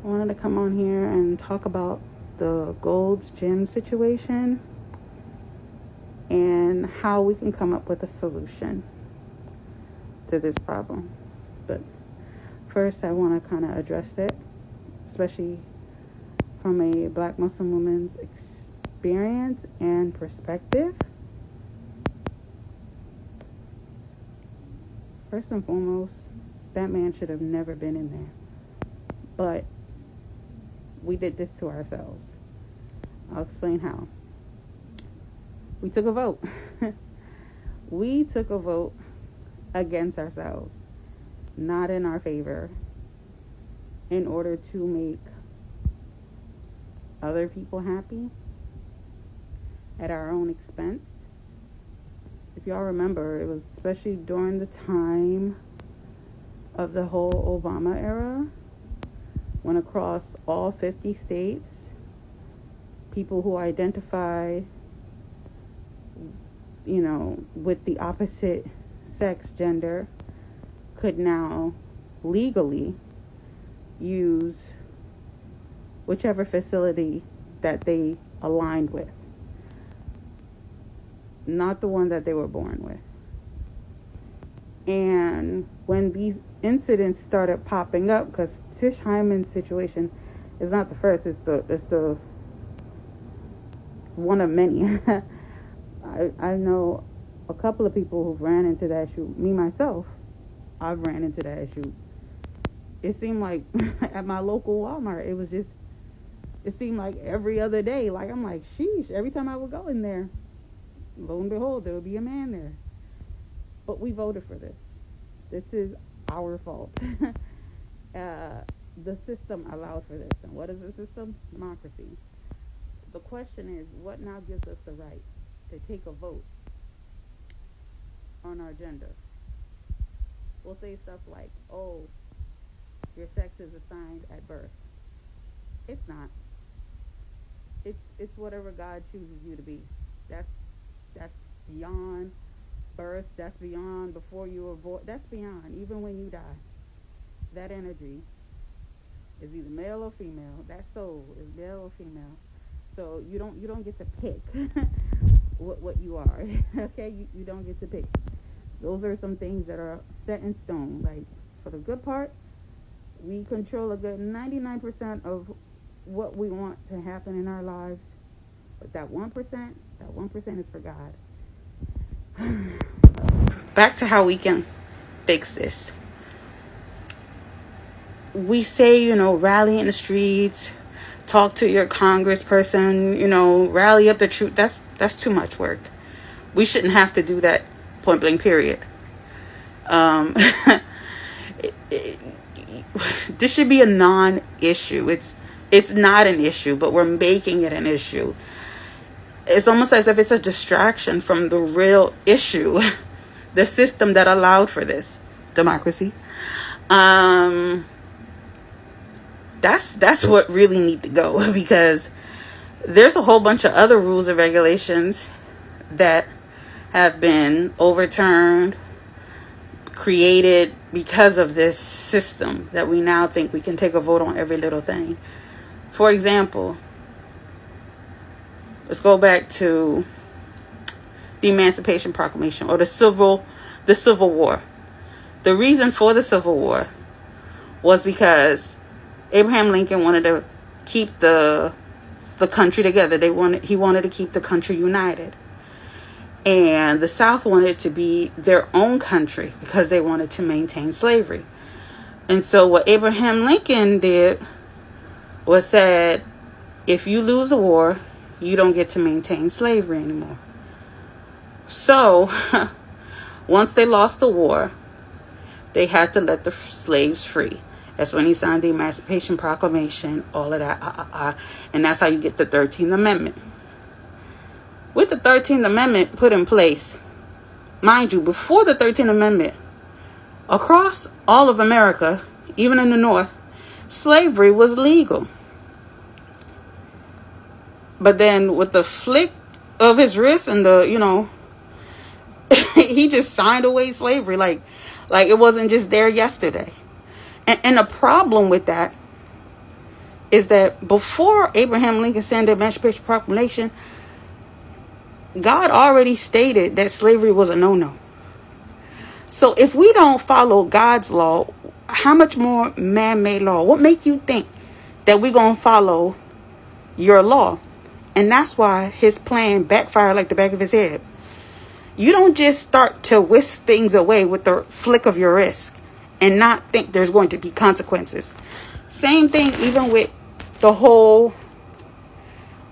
I wanted to come on here and talk about the Gold's Gym situation and how we can come up with a solution to this problem. But first, I want to kind of address it, especially from a Black Muslim woman's experience and perspective. First and foremost, that man should have never been in there. But we did this to ourselves. I'll explain how. We took a vote. We took a vote against ourselves, not in our favor, in order to make other people happy at our own expense. If y'all remember, it was especially during the time of the whole Obama era, when across all 50 states, people who identify, with the opposite sex, gender, could now legally use whichever facility that they aligned with, not the one that they were born with. And when these incidents started popping up, because Tish Hyman's situation is not the first, it's the one of many. I know a couple of people who've ran into that issue. Me myself, I've ran into that issue. It seemed like at my local Walmart, it seemed like every other day. Like, I'm like, sheesh, every time I would go in there, lo and behold, there would be a man there. But we voted for this. This is our fault. The system allowed for this. And what is the system? Democracy. The question is, what now gives us the right to take a vote on our gender? We'll say stuff like, oh, your sex is assigned at birth. It's not. It's whatever God chooses you to be. That's beyond birth. That's beyond before you were born. That's beyond even when you die. That energy is either male or female. That soul is male or female. So you don't get to pick what you are. Okay, you don't get to pick. Those are some things that are set in stone. Like, for the good part, we control a good 99% of what we want to happen in our lives. But that 1% is for God. Back to how we can fix this. We say, rally in the streets, talk to your congressperson, rally up the truth. That's too much work. We shouldn't have to do that, point blank, period. This should be a non-issue. It's not an issue, but we're making it an issue. It's almost as if it's a distraction from the real issue, the system that allowed for this, democracy. That's what really need to go, because there's a whole bunch of other rules and regulations that have been overturned, created because of this system that we now think we can take a vote on every little thing. For example, let's go back to the Emancipation Proclamation, or the Civil War. The reason for the Civil War was because Abraham Lincoln wanted to keep the country together. He wanted to keep the country united. And the South wanted it to be their own country because they wanted to maintain slavery. And so what Abraham Lincoln did was said, if you lose the war, you don't get to maintain slavery anymore. So once they lost the war, they had to let the slaves free. That's when he signed the Emancipation Proclamation, all of that. And that's how you get the 13th Amendment. With the 13th Amendment put in place, mind you, before the 13th Amendment, across all of America, even in the North, slavery was legal. But then with the flick of his wrist and he just signed away slavery like it wasn't just there yesterday. And the problem with that is that before Abraham Lincoln signed the Emancipation Proclamation, God already stated that slavery was a no-no. So if we don't follow God's law, how much more man-made law? What make you think that we're going to follow your law? And that's why his plan backfired like the back of his head. You don't just start to whisk things away with the flick of your wrist and not think there's going to be consequences. Same thing even with the whole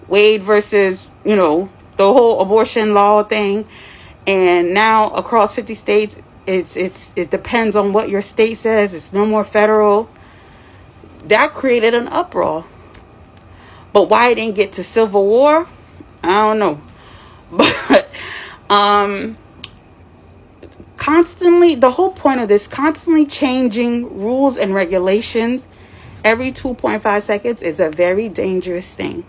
Wade versus, the whole abortion law thing. And now across 50 states, it depends on what your state says. It's no more federal. That created an uproar. But why it didn't get to civil war, I don't know. But constantly, the whole point of this, constantly changing rules and regulations every 2.5 seconds is a very dangerous thing.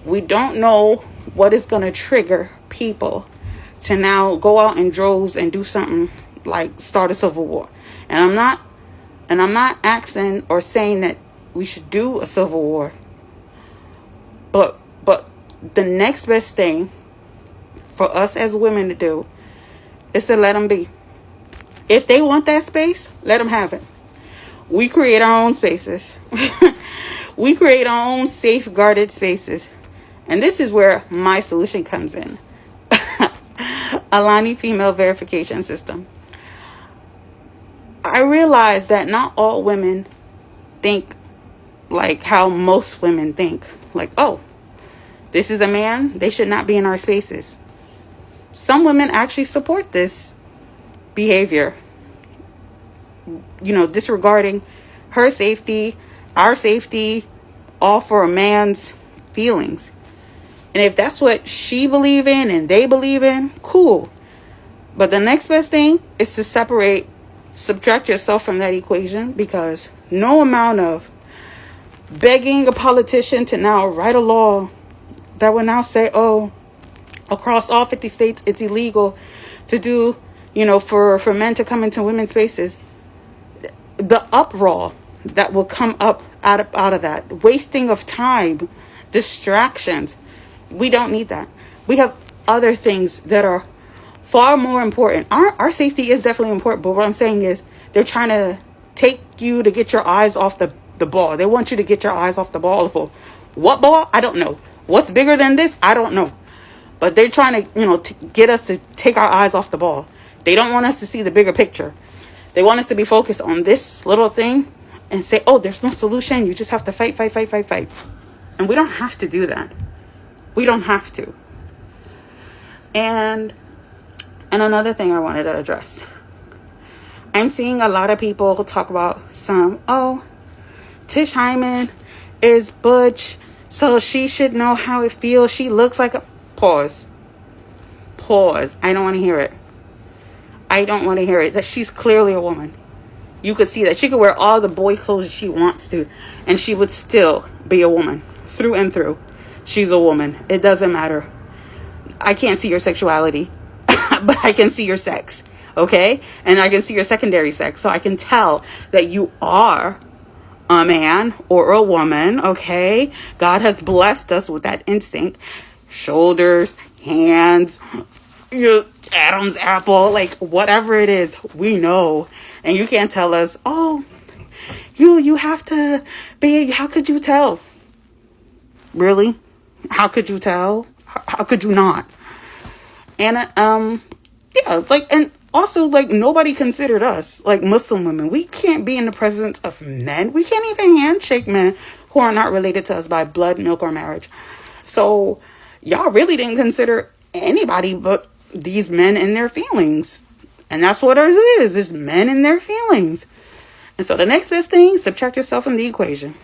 We don't know what is going to trigger people to now go out in droves and do something like start a civil war. And I'm not asking or saying that we should do a civil war. But the next best thing for us as women to do is to let them be. If they want that space, let them have it. We create our own spaces. We create our own safeguarded spaces. And this is where my solution comes in. Alani Female Verification System. I realize that not all women think like how most women think. Like, oh, this is a man, they should not be in our spaces. Some women actually support this behavior. Disregarding her safety, our safety, all for a man's feelings. And if that's what she believe in and they believe in, cool. But the next best thing is to subtract yourself from that equation, because no amount of begging a politician to now write a law that will now say, oh, across all 50 states, it's illegal to do, for men to come into women's spaces. The uproar that will come up out of that, wasting of time, distractions. We don't need that. We have other things that are far more important. Our safety is definitely important, but what I'm saying is they're trying to take you to get your eyes off the ball. They want you to get your eyes off the ball. For what ball? I don't know. What's bigger than this? I don't know. But they're trying to, to get us to take our eyes off the ball. They don't want us to see the bigger picture. They want us to be focused on this little thing and say, oh, there's no solution. You just have to fight. And we don't have to do that. We don't have to. And another thing I wanted to address. I'm seeing a lot of people talk about Tish Hyman is butch, so she should know how it feels. She looks like a... Pause. I don't want to hear it. That she's clearly a woman. You could see that. She could wear all the boy clothes she wants to, and she would still be a woman. Through and through. She's a woman. It doesn't matter. I can't see your sexuality, but I can see your sex. Okay? And I can see your secondary sex. So I can tell that you are a man or a woman. Okay? God has blessed us with that instinct. Shoulders, hands, Adam's apple, like whatever it is, we know. And you can't tell us, oh, you have to be, how could you tell? Really? How could you tell? How could you not? And and also, nobody considered us, like Muslim women. We can't be in the presence of men. We can't even handshake men who are not related to us by blood, milk, or marriage. So y'all really didn't consider anybody but these men and their feelings. And that's what it is men and their feelings. And so the next best thing, subtract yourself from the equation.